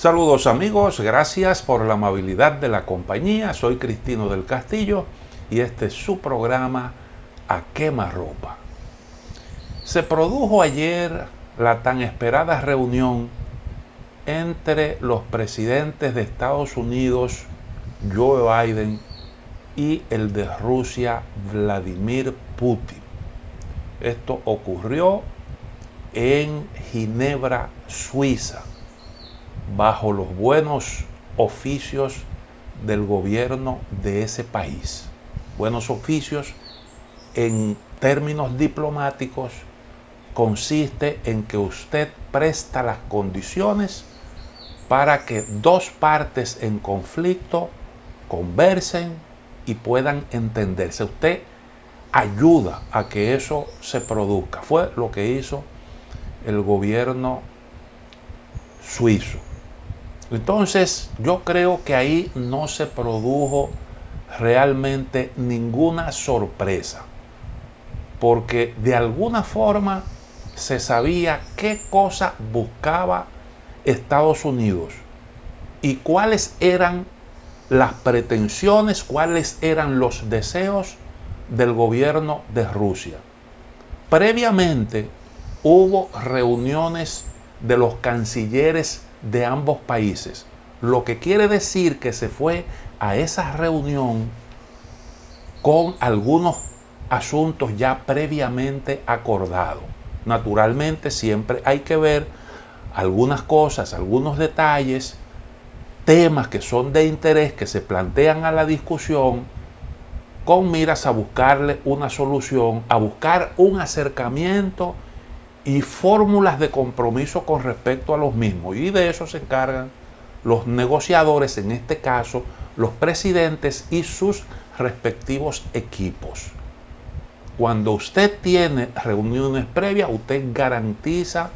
Saludos amigos, gracias por la amabilidad de la compañía. Soy Cristino del Castillo y este es su programa A Quemarropa. Se produjo ayer la tan esperada reunión entre los presidentes de Estados Unidos, Joe Biden, y el de Rusia, Vladimir Putin. Esto ocurrió en Ginebra, Suiza, bajo los buenos oficios del gobierno de ese país. Buenos oficios en términos diplomáticos consiste en que usted presta las condiciones para que dos partes en conflicto conversen y puedan entenderse. Usted ayuda a que eso se produzca. Fue lo que hizo el gobierno suizo. Entonces, yo creo que ahí no se produjo realmente ninguna sorpresa, porque de alguna forma se sabía qué cosa buscaba Estados Unidos y cuáles eran las pretensiones, cuáles eran los deseos del gobierno de Rusia. Previamente hubo reuniones de los cancilleres de ambos países, lo que quiere decir que se fue a esa reunión con algunos asuntos ya previamente acordados. Naturalmente siempre hay que ver algunas cosas, algunos detalles, temas que son de interés, que se plantean a la discusión con miras a buscarle una solución, a buscar un acercamiento y fórmulas de compromiso con respecto a los mismos. Y de eso se encargan los negociadores, en este caso los presidentes y sus respectivos equipos. Cuando usted tiene reuniones previas, usted garantiza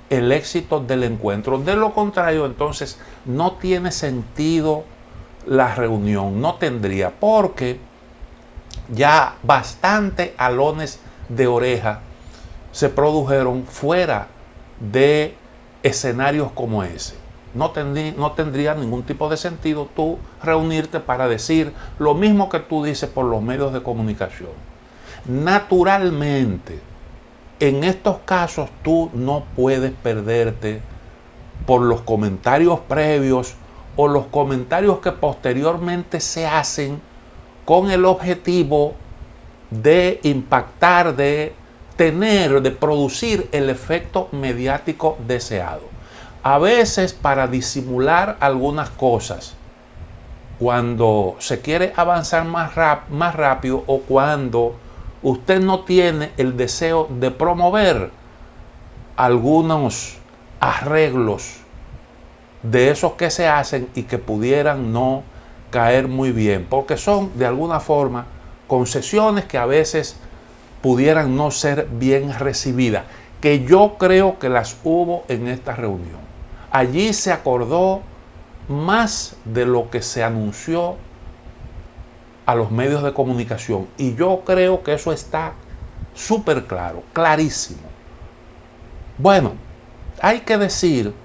el éxito del encuentro. De lo contrario, entonces no tiene sentido la reunión, no tendría, porque ya bastante alones de oreja se produjeron fuera de escenarios como ese. No tendría ningún tipo de sentido tú reunirte para decir lo mismo que tú dices por los medios de comunicación. Naturalmente, en estos casos tú no puedes perderte por los comentarios previos o los comentarios que posteriormente se hacen con el objetivo de impactar, de producir el efecto mediático deseado. A veces, para disimular algunas cosas, cuando se quiere avanzar más rápido o cuando usted no tiene el deseo de promover algunos arreglos de esos que se hacen y que pudieran no caer muy bien, porque son de alguna forma concesiones que a veces pudieran no ser bien recibidas, que yo creo que las hubo en esta reunión. Allí se acordó más de lo que se anunció a los medios de comunicación, y yo creo que eso está súper claro, clarísimo. Bueno, hay que decir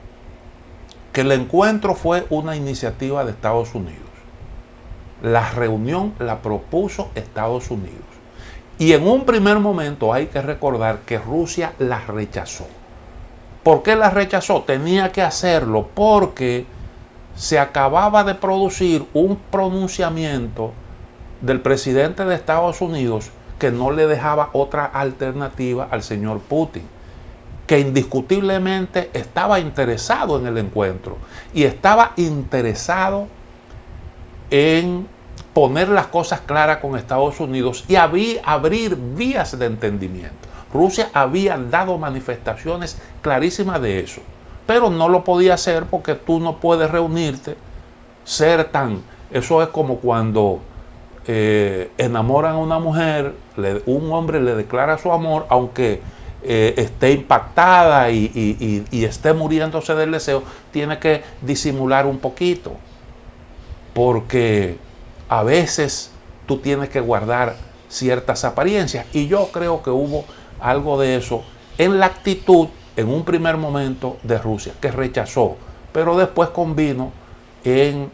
que el encuentro fue una iniciativa de Estados Unidos. La reunión la propuso Estados Unidos. Y en un primer momento hay que recordar que Rusia la rechazó. ¿Por qué la rechazó? Tenía que hacerlo porque se acababa de producir un pronunciamiento del presidente de Estados Unidos que no le dejaba otra alternativa al señor Putin, que indiscutiblemente estaba interesado en el encuentro y estaba interesado en poner las cosas claras con Estados Unidos y abrir vías de entendimiento. Rusia había dado manifestaciones clarísimas de eso, pero no lo podía hacer porque tú no puedes reunirte, eso es como cuando enamoran a una mujer, un hombre le declara su amor, aunque esté impactada y esté muriéndose del deseo, tiene que disimular un poquito, porque a veces tú tienes que guardar ciertas apariencias, y yo creo que hubo algo de eso en la actitud en un primer momento de Rusia, que rechazó pero después convino en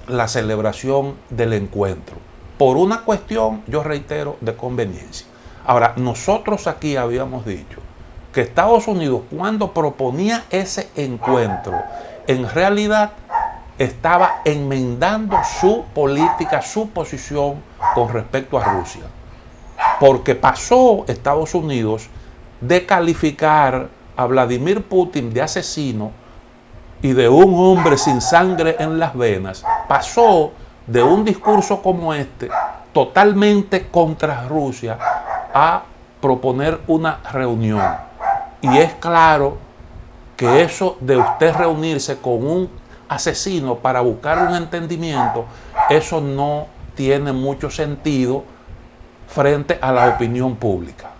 la celebración del encuentro, por una cuestión, yo reitero, de conveniencia. Ahora, nosotros aquí habíamos dicho que Estados Unidos, cuando proponía ese encuentro, en realidad estaba enmendando su política, su posición con respecto a Rusia. Porque pasó Estados Unidos de calificar a Vladimir Putin de asesino y de un hombre sin sangre en las venas, pasó de un discurso como este, totalmente contra Rusia, a proponer una reunión. Y es claro que eso de usted reunirse con un asesino para buscar un entendimiento, eso no tiene mucho sentido frente a la opinión pública.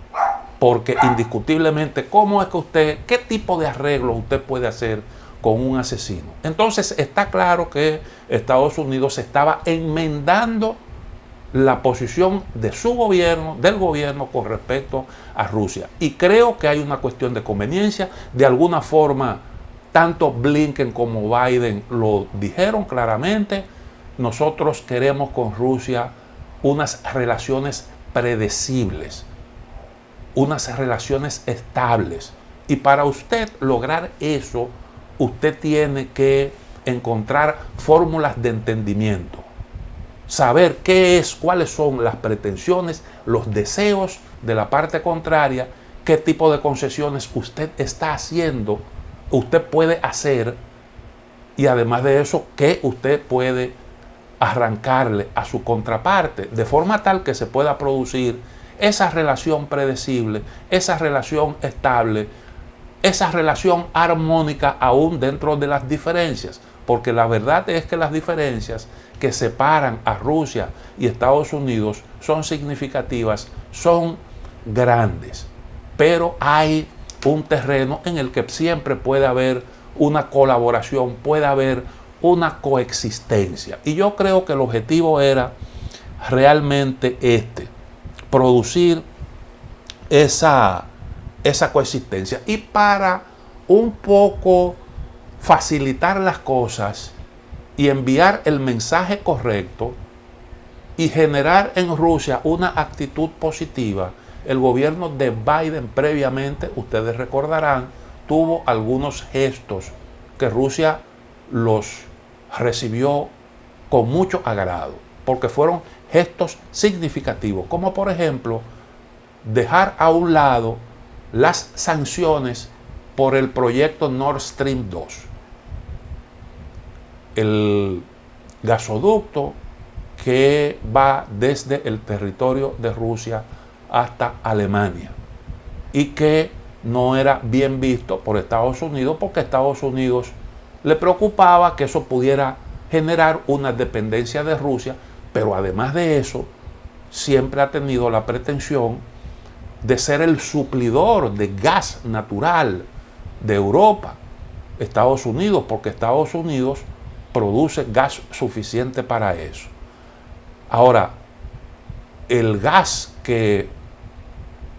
Porque indiscutiblemente, ¿cómo es que usted, qué tipo de arreglos usted puede hacer con un asesino? Entonces está claro que Estados Unidos estaba enmendando la posición de su gobierno, del gobierno con respecto a Rusia. Y creo que hay una cuestión de conveniencia. De alguna forma, tanto Blinken como Biden lo dijeron claramente. Nosotros queremos con Rusia unas relaciones predecibles, unas relaciones estables. Y para usted lograr eso, usted tiene que encontrar fórmulas de entendimiento. Saber qué es, cuáles son las pretensiones, los deseos de la parte contraria, qué tipo de concesiones usted está haciendo, usted puede hacer, y además de eso, qué usted puede arrancarle a su contraparte, de forma tal que se pueda producir esa relación predecible, esa relación estable, esa relación armónica aún dentro de las diferencias. Porque la verdad es que las diferencias que separan a Rusia y Estados Unidos son significativas, son grandes. Pero hay un terreno en el que siempre puede haber una colaboración, puede haber una coexistencia. Y yo creo que el objetivo era realmente producir esa coexistencia. Y para un poco facilitar las cosas y enviar el mensaje correcto y generar en Rusia una actitud positiva, el gobierno de Biden previamente, ustedes recordarán, tuvo algunos gestos que Rusia los recibió con mucho agrado, porque fueron gestos significativos, como por ejemplo dejar a un lado las sanciones por el proyecto Nord Stream 2. El gasoducto que va desde el territorio de Rusia hasta Alemania y que no era bien visto por Estados Unidos, porque a Estados Unidos le preocupaba que eso pudiera generar una dependencia de Rusia, pero además de eso siempre ha tenido la pretensión de ser el suplidor de gas natural de Europa, Estados Unidos, porque Estados Unidos produce gas suficiente para eso. Ahora, el gas que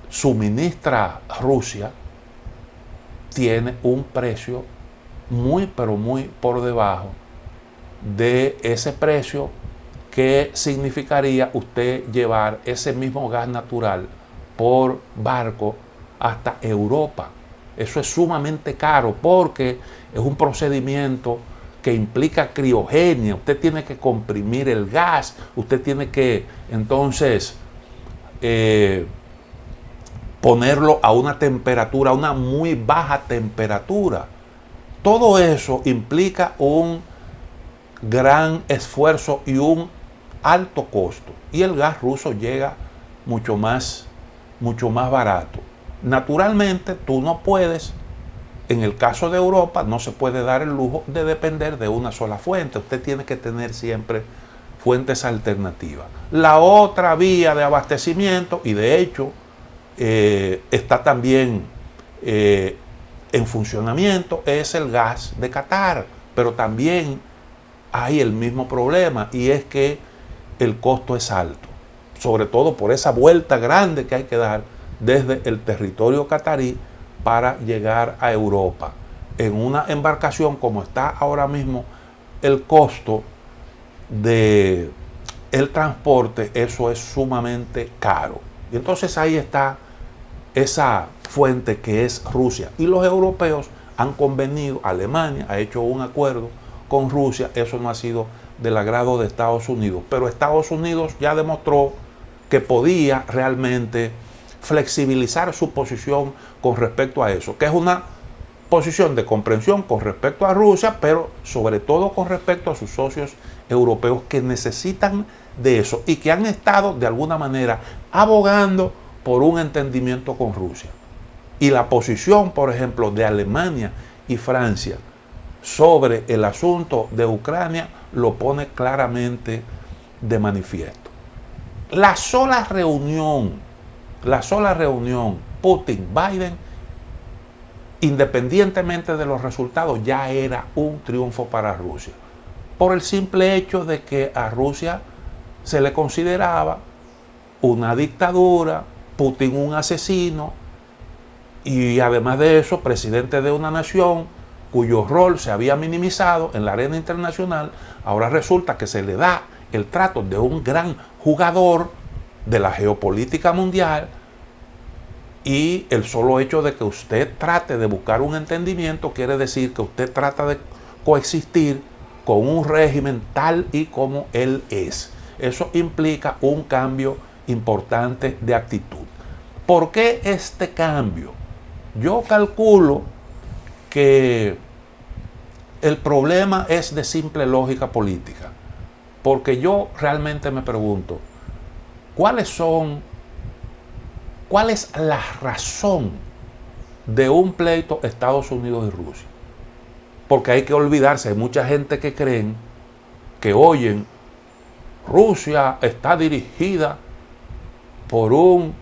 suministra Rusia tiene un precio muy, pero muy por debajo de ese precio que significaría usted llevar ese mismo gas natural por barco hasta Europa. Eso es sumamente caro porque es un procedimiento que implica criogenia. Usted tiene que comprimir el gas, usted tiene que entonces ponerlo a una temperatura, a una muy baja temperatura. Todo eso implica un gran esfuerzo y un alto costo. Y el gas ruso llega mucho más barato. Naturalmente, tú no puedes, en el caso de Europa, no se puede dar el lujo de depender de una sola fuente. Usted tiene que tener siempre fuentes alternativas. La otra vía de abastecimiento, y de hecho está también en funcionamiento, es el gas de Qatar. Pero también hay el mismo problema, y es que el costo es alto, sobre todo por esa vuelta grande que hay que dar desde el territorio catarí para llegar a Europa. en una embarcación, como está ahora mismo el costo de el transporte, eso es sumamente caro. Y entonces ahí está esa fuente que es Rusia. Y los europeos han convenido, Alemania ha hecho un acuerdo con Rusia, eso no ha sido del agrado de Estados Unidos. Pero Estados Unidos ya demostró que podía realmente flexibilizar su posición con respecto a eso, que es una posición de comprensión con respecto a Rusia, pero sobre todo con respecto a sus socios europeos que necesitan de eso y que han estado de alguna manera abogando por un entendimiento con Rusia. Y la posición, por ejemplo, de Alemania y Francia sobre el asunto de Ucrania lo pone claramente de manifiesto. La sola reunión Putin-Biden, independientemente de los resultados, ya era un triunfo para Rusia, por el simple hecho de que a Rusia se le consideraba una dictadura, Putin un asesino, y además de eso, presidente de una nación cuyo rol se había minimizado en la arena internacional. Ahora resulta que se le da el trato de un gran jugador de la geopolítica mundial, y el solo hecho de que usted trate de buscar un entendimiento quiere decir que usted trata de coexistir con un régimen tal y como él es. Eso implica un cambio importante de actitud. ¿Por qué este cambio? Yo calculo que el problema es de simple lógica política, porque yo realmente me pregunto, ¿cuál es la razón de un pleito Estados Unidos y Rusia? Porque hay que olvidarse, hay mucha gente que creen, que oyen, Rusia está dirigida por un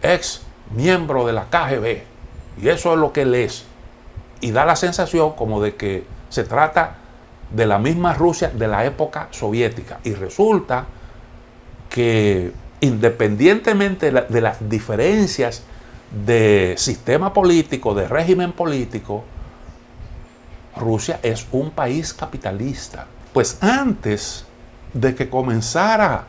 ex miembro de la KGB, y eso es lo que él es. Y da la sensación como de que se trata de la misma Rusia de la época soviética. Y resulta que independientemente de las diferencias de sistema político, de régimen político, Rusia es un país capitalista. Pues antes de que comenzara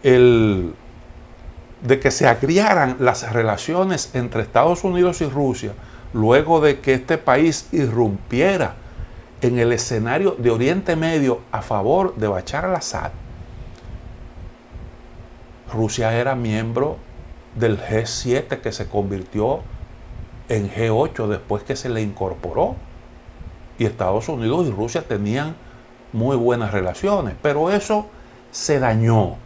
de que se agriaran las relaciones entre Estados Unidos y Rusia, luego de que este país irrumpiera en el escenario de Oriente Medio a favor de Bashar al-Assad, Rusia era miembro del G7, que se convirtió en G8 después que se le incorporó. Y Estados Unidos y Rusia tenían muy buenas relaciones, pero eso se dañó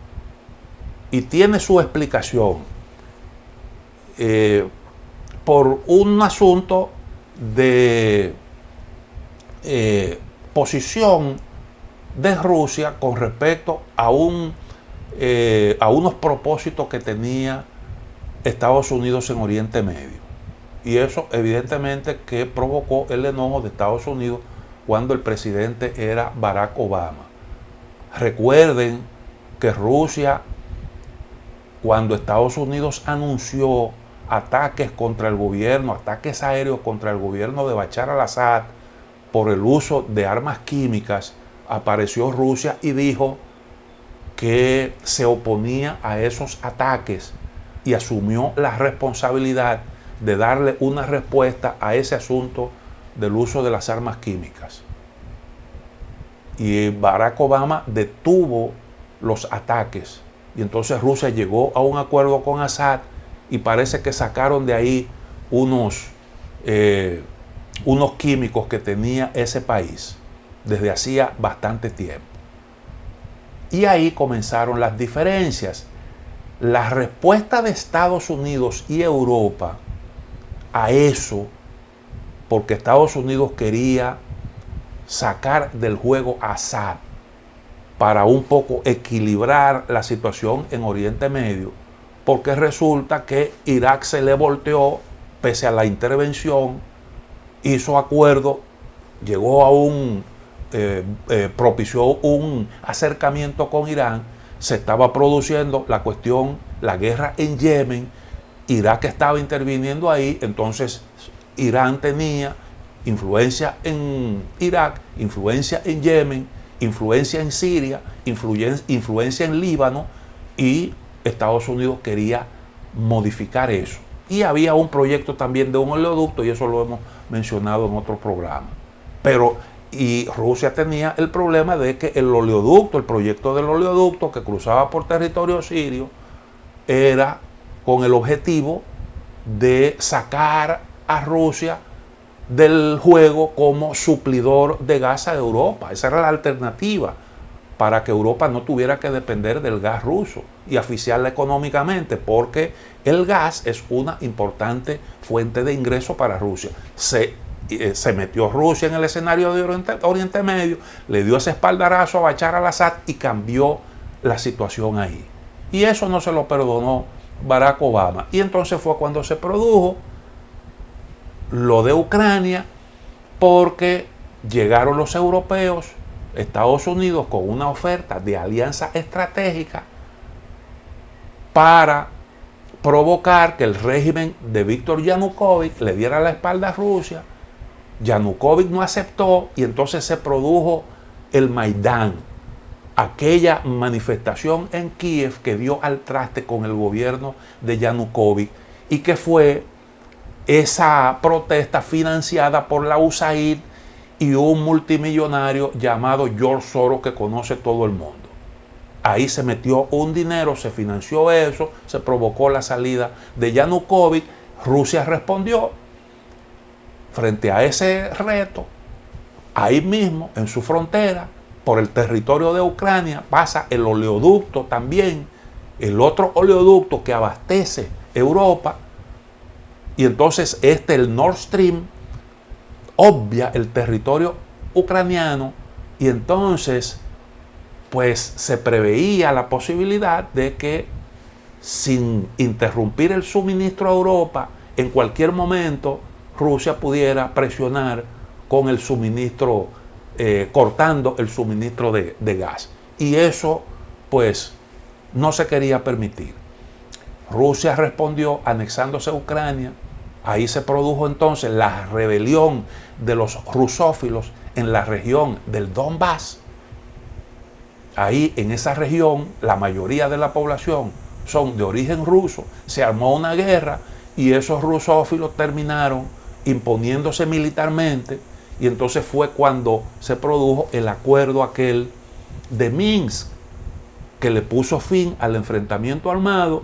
y tiene su explicación por un asunto de posición de Rusia con respecto a unos propósitos que tenía Estados Unidos en Oriente Medio. Y eso evidentemente que provocó el enojo de Estados Unidos cuando el presidente era Barack Obama. Recuerden que Rusia, cuando Estados Unidos anunció ataques contra el gobierno, ataques aéreos contra el gobierno de Bashar al-Assad por el uso de armas químicas, apareció Rusia y dijo que se oponía a esos ataques y asumió la responsabilidad de darle una respuesta a ese asunto del uso de las armas químicas. Y Barack Obama detuvo los ataques. Y entonces Rusia llegó a un acuerdo con Assad y parece que sacaron de ahí unos químicos que tenía ese país desde hacía bastante tiempo. Y ahí comenzaron las diferencias. La respuesta de Estados Unidos y Europa a eso, porque Estados Unidos quería sacar del juego a Assad para un poco equilibrar la situación en Oriente Medio, porque resulta que Irak se le volteó pese a la intervención, hizo acuerdo, llegó a propició un acercamiento con Irán, se estaba produciendo la guerra en Yemen, Irak estaba interviniendo ahí, entonces Irán tenía influencia en Irak, influencia en Yemen, influencia en Siria, influencia en Líbano, y Estados Unidos quería modificar eso. Y había un proyecto también de un oleoducto, y eso lo hemos mencionado en otro programa. Y Rusia tenía el problema de que el oleoducto, el proyecto del oleoducto que cruzaba por territorio sirio, era con el objetivo de sacar a Rusia del juego como suplidor de gas a Europa. Esa era la alternativa para que Europa no tuviera que depender del gas ruso y asfixiarla económicamente, porque el gas es una importante fuente de ingreso para Rusia. Se metió Rusia en el escenario de Oriente Medio, le dio ese espaldarazo a Bashar al-Assad y cambió la situación ahí. Y eso no se lo perdonó Barack Obama. Y entonces fue cuando se produjo lo de Ucrania, porque llegaron los europeos, Estados Unidos, con una oferta de alianza estratégica para provocar que el régimen de Víctor Yanukovych le diera la espalda a Rusia. Yanukovych no aceptó y entonces se produjo el Maidán, aquella manifestación en Kiev que dio al traste con el gobierno de Yanukovych, y que fue esa protesta financiada por la USAID y un multimillonario llamado George Soros, que conoce todo el mundo. Ahí se metió un dinero, se financió eso, se provocó la salida de Yanukovych. Rusia respondió frente a ese reto. Ahí mismo, en su frontera, por el territorio de Ucrania, pasa el oleoducto también, el otro oleoducto que abastece Europa. Y entonces el Nord Stream, obvia el territorio ucraniano, y entonces pues se preveía la posibilidad de que, sin interrumpir el suministro a Europa, en cualquier momento Rusia pudiera presionar con el suministro, cortando el suministro de gas. Y eso pues no se quería permitir. Rusia respondió anexándose a Ucrania. Ahí se produjo entonces la rebelión de los rusófilos en la región del Donbass. Ahí, en esa región, la mayoría de la población son de origen ruso. Se armó una guerra y esos rusófilos terminaron imponiéndose militarmente, y entonces fue cuando se produjo el acuerdo aquel de Minsk, que le puso fin al enfrentamiento armado.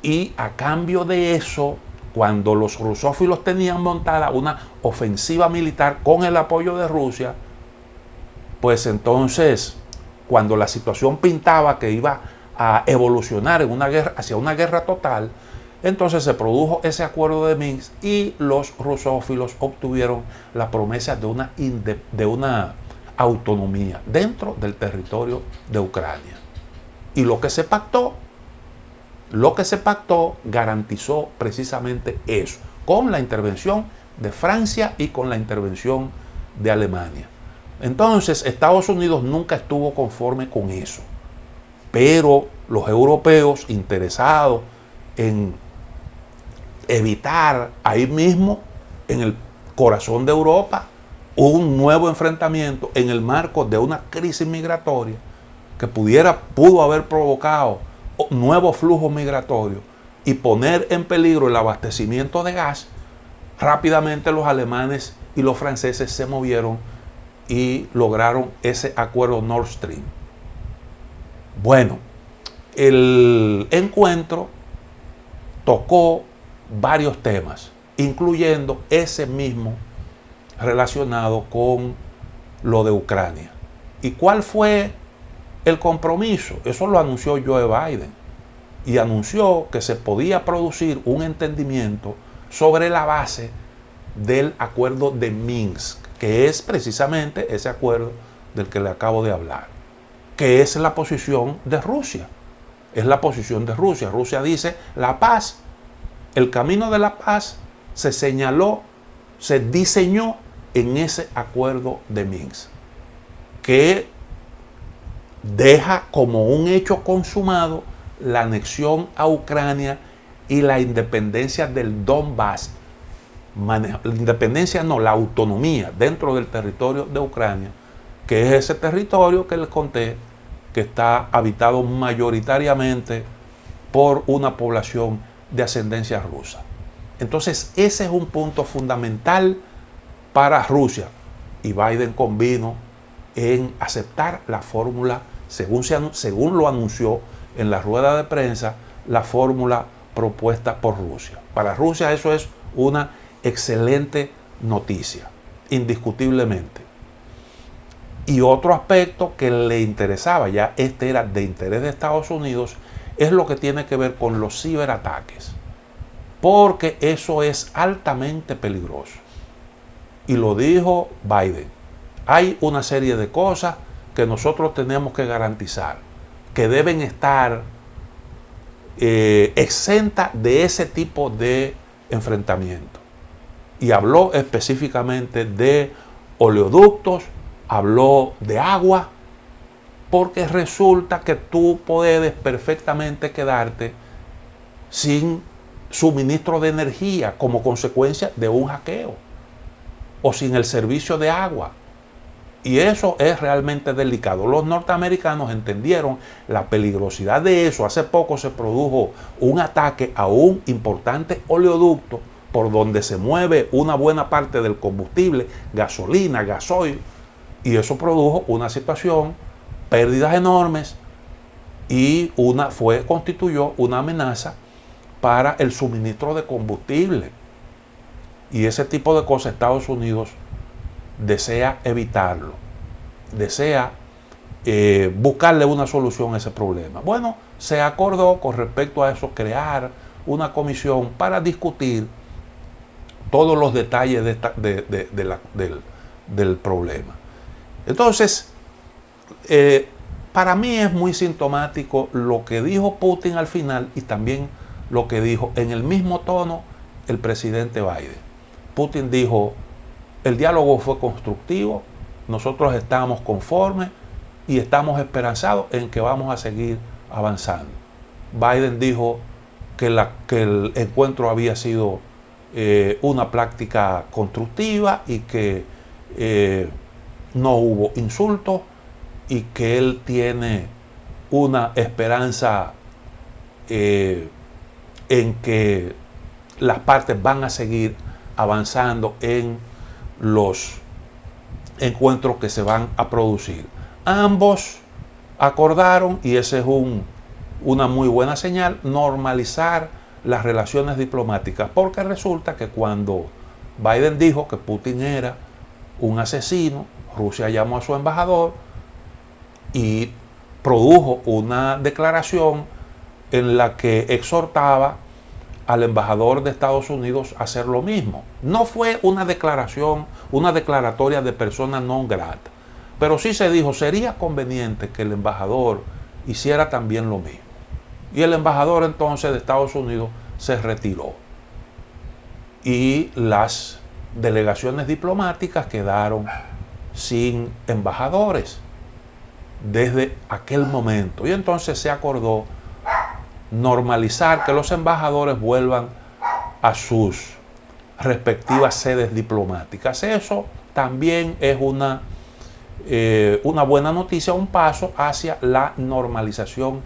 Y a cambio de eso, cuando los rusófilos tenían montada una ofensiva militar con el apoyo de Rusia, pues entonces, cuando la situación pintaba que iba a evolucionar en una guerra, hacia una guerra total, entonces se produjo ese acuerdo de Minsk y los rusófilos obtuvieron la promesa de una autonomía dentro del territorio de Ucrania. Y lo que se pactó garantizó precisamente eso, con la intervención de Francia y con la intervención de Alemania. Entonces, Estados Unidos nunca estuvo conforme con eso, pero los europeos, interesados en evitar ahí mismo, en el corazón de Europa, un nuevo enfrentamiento en el marco de una crisis migratoria que pudo haber provocado nuevos flujos migratorios y poner en peligro el abastecimiento de gas, rápidamente los alemanes y los franceses se movieron y lograron ese acuerdo Nord Stream. Bueno, el encuentro tocó varios temas, incluyendo ese mismo relacionado con lo de Ucrania. ¿Y cuál fue el compromiso? Eso lo anunció Joe Biden, y anunció que se podía producir un entendimiento sobre la base del acuerdo de Minsk, que es precisamente ese acuerdo del que le acabo de hablar, que es la posición de Rusia. Es la posición de Rusia. Rusia dice: la paz, el camino de la paz se señaló, se diseñó en ese acuerdo de Minsk, que deja como un hecho consumado la anexión a Ucrania y la independencia del Donbass la independencia no, la autonomía dentro del territorio de Ucrania, que es ese territorio que les conté, que está habitado mayoritariamente por una población de ascendencia rusa. Entonces, ese es un punto fundamental para Rusia. Y Biden convino en aceptar la fórmula, según lo anunció en la rueda de prensa, la fórmula propuesta por Rusia. Para Rusia eso es una excelente noticia, indiscutiblemente. Y otro aspecto que le interesaba, ya este era de interés de Estados Unidos, es lo que tiene que ver con los ciberataques, porque eso es altamente peligroso. Y lo dijo Biden. Hay una serie de cosas que nosotros tenemos que garantizar, que deben estar exentas de ese tipo de enfrentamiento. Y habló específicamente de oleoductos, habló de agua, porque resulta que tú puedes perfectamente quedarte sin suministro de energía como consecuencia de un hackeo, o sin el servicio de agua. Y eso es realmente delicado. Los norteamericanos entendieron la peligrosidad de eso. Hace poco se produjo un ataque a un importante oleoducto por donde se mueve una buena parte del combustible, gasolina, gasoil, y eso produjo una situación, pérdidas enormes, y constituyó una amenaza para el suministro de combustible. Y ese tipo de cosas Estados Unidos desea evitarlo, desea buscarle una solución a ese problema. Bueno, se acordó con respecto a eso crear una comisión para discutir todos los detalles del problema. Entonces, para mí es muy sintomático lo que dijo Putin al final y también lo que dijo en el mismo tono el presidente Biden. Putin dijo: el diálogo fue constructivo, nosotros estamos conformes y estamos esperanzados en que vamos a seguir avanzando. Biden dijo que el encuentro había sido una práctica constructiva y que no hubo insultos y que él tiene una esperanza en que las partes van a seguir avanzando en los encuentros que se van a producir. Ambos acordaron, y ese es una muy buena señal, normalizar las relaciones diplomáticas, porque resulta que cuando Biden dijo que Putin era un asesino, Rusia llamó a su embajador y produjo una declaración en la que exhortaba al embajador de Estados Unidos a hacer lo mismo. No fue una declaratoria de persona non grata, pero sí se dijo, sería conveniente que el embajador hiciera también lo mismo. Y el embajador entonces de Estados Unidos se retiró. Y las delegaciones diplomáticas quedaron sin embajadores desde aquel momento. Y entonces se acordó normalizar que los embajadores vuelvan a sus respectivas sedes diplomáticas. Eso también es una buena noticia, un paso hacia la normalización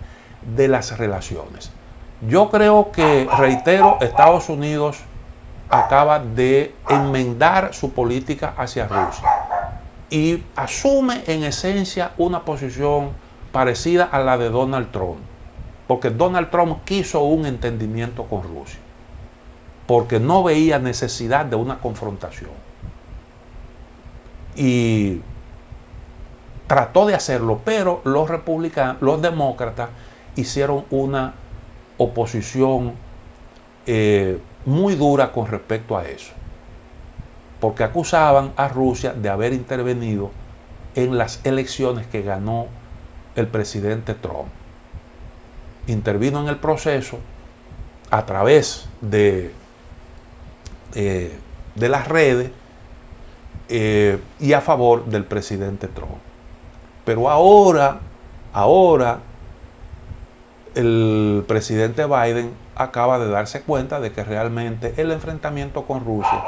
de las relaciones. Yo creo que, reitero, Estados Unidos acaba de enmendar su política hacia Rusia y asume en esencia una posición parecida a la de Donald Trump, porque Donald Trump quiso un entendimiento con Rusia, porque no veía necesidad de una confrontación. Y trató de hacerlo, pero los demócratas hicieron una oposición muy dura con respecto a eso, porque acusaban a Rusia de haber intervenido en las elecciones que ganó el presidente Trump. Intervino en el proceso a través de las redes y a favor del presidente Trump. Pero ahora el presidente Biden acaba de darse cuenta de que realmente el enfrentamiento con Rusia,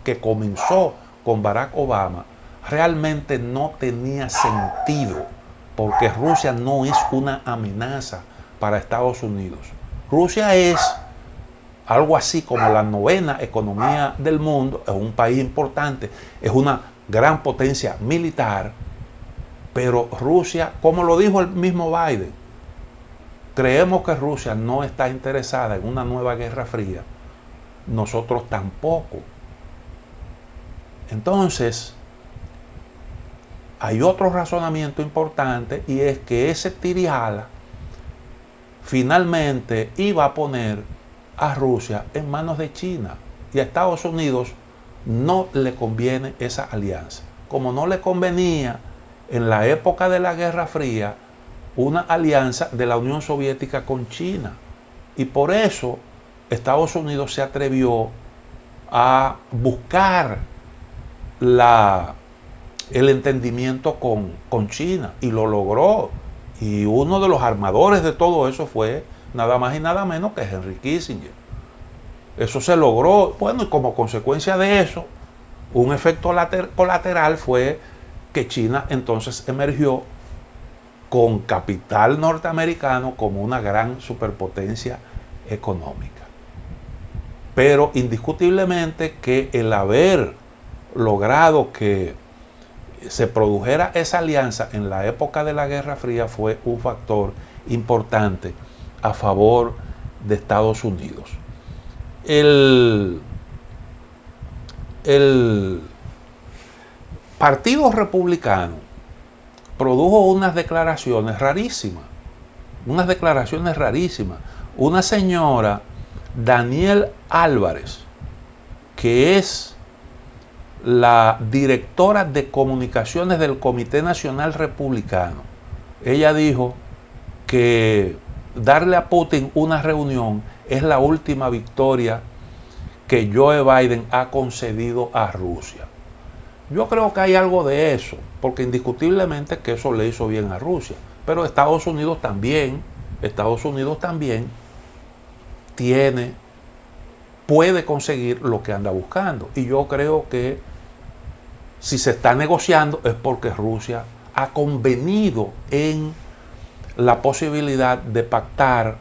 que comenzó con Barack Obama, realmente no tenía sentido, porque Rusia no es una amenaza para Estados Unidos. Rusia es algo así como la 9ª economía del mundo, es un país importante, es una gran potencia militar, pero Rusia, como lo dijo el mismo Biden, creemos que Rusia no está interesada en una nueva guerra fría, nosotros tampoco. Entonces, hay otro razonamiento importante, y es que ese tira-y-jala finalmente iba a poner a Rusia en manos de China, y a Estados Unidos no le conviene esa alianza, como no le convenía en la época de la Guerra Fría una alianza de la Unión Soviética con China. Y por eso Estados Unidos se atrevió a buscar el entendimiento con China, y lo logró. Y uno de los armadores de todo eso fue nada más y nada menos que Henry Kissinger. Eso se logró. Bueno, y como consecuencia de eso, un efecto colateral fue que China entonces emergió con capital norteamericano como una gran superpotencia económica. Pero indiscutiblemente que el haber logrado que se produjera esa alianza en la época de la Guerra Fría fue un factor importante a favor de Estados Unidos. El Partido Republicano produjo unas declaraciones rarísimas. Una señora, Danielle Álvarez, que es la directora de comunicaciones del Comité Nacional Republicano, ella dijo que darle a Putin una reunión es la última victoria que Joe Biden ha concedido a Rusia. Yo creo que hay algo de eso, porque indiscutiblemente que eso le hizo bien a Rusia, pero Estados Unidos también puede conseguir lo que anda buscando. Y yo creo que si se está negociando es porque Rusia ha convenido en la posibilidad de pactar,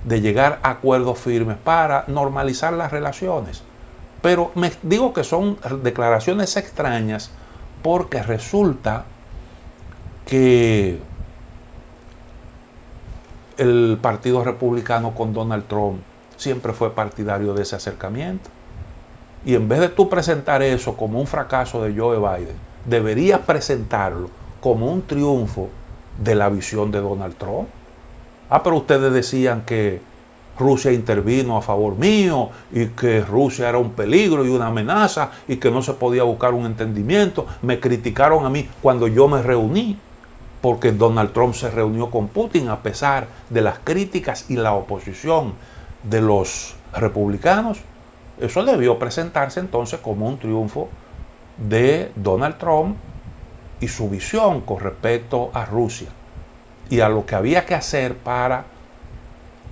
de llegar a acuerdos firmes para normalizar las relaciones. Pero me digo que son declaraciones extrañas porque resulta que el Partido Republicano con Donald Trump siempre fue partidario de ese acercamiento. Y en vez de tú presentar eso como un fracaso de Joe Biden, deberías presentarlo como un triunfo de la visión de Donald Trump. Pero ustedes decían que Rusia intervino a favor mío y que Rusia era un peligro y una amenaza y que no se podía buscar un entendimiento. Me criticaron a mí cuando yo me reuní, porque Donald Trump se reunió con Putin a pesar de las críticas y la oposición de los republicanos. Eso debió presentarse entonces como un triunfo de Donald Trump y su visión con respecto a Rusia y a lo que había que hacer para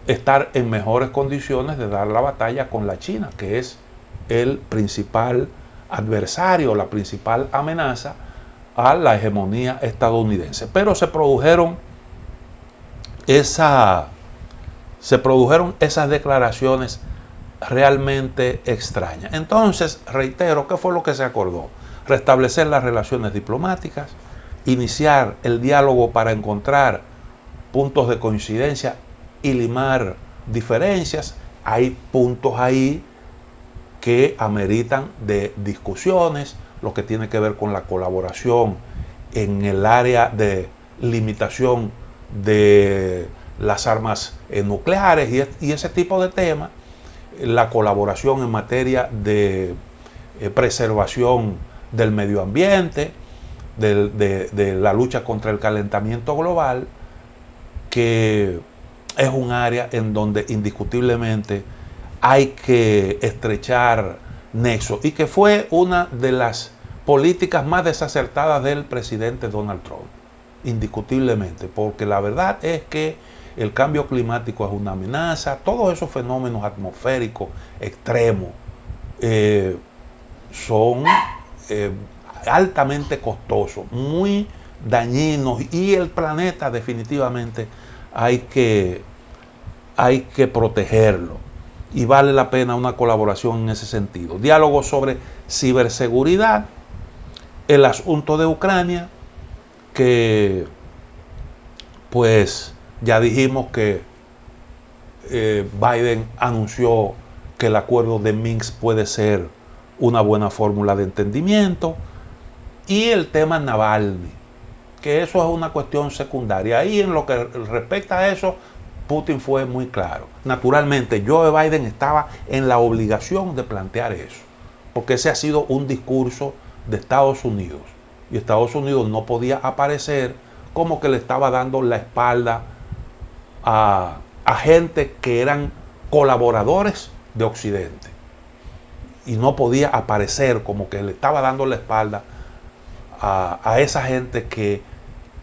estar en mejores condiciones de dar la batalla con la China, que es el principal adversario, la principal amenaza a la hegemonía estadounidense. Pero se produjeron esas declaraciones realmente extrañas. Entonces, reitero, ¿qué fue lo que se acordó? Restablecer las relaciones diplomáticas, iniciar el diálogo para encontrar puntos de coincidencia y limar diferencias. Hay puntos ahí que ameritan de discusiones, lo que tiene que ver con la colaboración en el área de limitación de las armas nucleares y ese tipo de temas, la colaboración en materia de preservación del medio ambiente, de la lucha contra el calentamiento global, que es un área en donde indiscutiblemente hay que estrechar nexos y que fue una de las políticas más desacertadas del presidente Donald Trump, indiscutiblemente, porque la verdad es que el cambio climático es una amenaza, todos esos fenómenos atmosféricos extremos son altamente costosos, muy dañinos, y el planeta definitivamente hay que protegerlo, y vale la pena una colaboración en ese sentido. Diálogo sobre ciberseguridad, el asunto de Ucrania, que pues ya dijimos que Biden anunció que el acuerdo de Minsk puede ser una buena fórmula de entendimiento, y el tema Navalny, que eso es una cuestión secundaria. Ahí, en lo que respecta a eso, Putin fue muy claro. Naturalmente, Joe Biden estaba en la obligación de plantear eso, porque ese ha sido un discurso de Estados Unidos, y Estados Unidos no podía aparecer como que le estaba dando la espalda a gente que eran colaboradores de Occidente, y no podía aparecer como que le estaba dando la espalda a esa gente que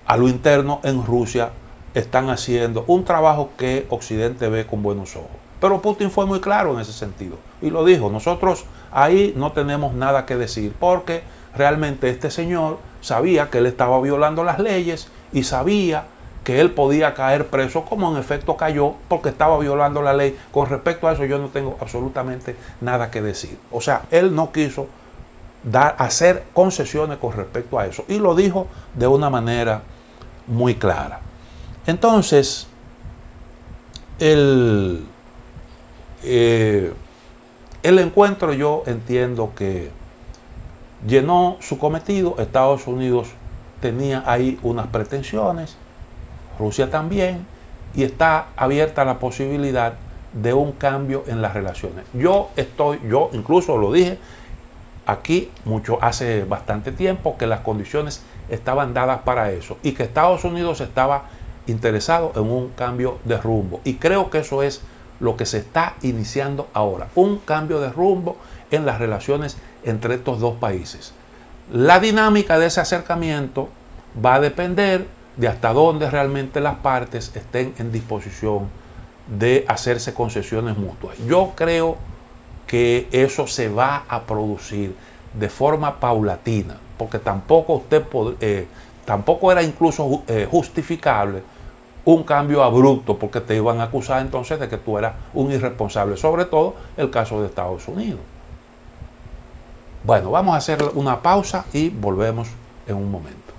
a lo interno en Rusia están haciendo un trabajo que Occidente ve con buenos ojos. Pero Putin fue muy claro en ese sentido y lo dijo: nosotros ahí no tenemos nada que decir, porque realmente este señor sabía que él estaba violando las leyes y sabía que él podía caer preso, como en efecto cayó, porque estaba violando la ley. Con respecto a eso yo no tengo absolutamente nada que decir. O sea, él no quiso hacer concesiones con respecto a eso, y lo dijo de una manera muy clara. Entonces, el encuentro, yo entiendo que llenó su cometido. Estados Unidos tenía ahí unas pretensiones, Rusia también, y está abierta la posibilidad de un cambio en las relaciones. Yo incluso lo dije aquí hace bastante tiempo, que las condiciones estaban dadas para eso, y que Estados Unidos estaba interesado en un cambio de rumbo, y creo que eso es lo que se está iniciando ahora, un cambio de rumbo en las relaciones entre estos dos países. La dinámica de ese acercamiento va a depender de hasta dónde realmente las partes estén en disposición de hacerse concesiones mutuas. Yo creo que eso se va a producir de forma paulatina, porque tampoco tampoco era incluso justificable un cambio abrupto, porque te iban a acusar entonces de que tú eras un irresponsable, sobre todo el caso de Estados Unidos. Bueno, vamos a hacer una pausa y volvemos en un momento.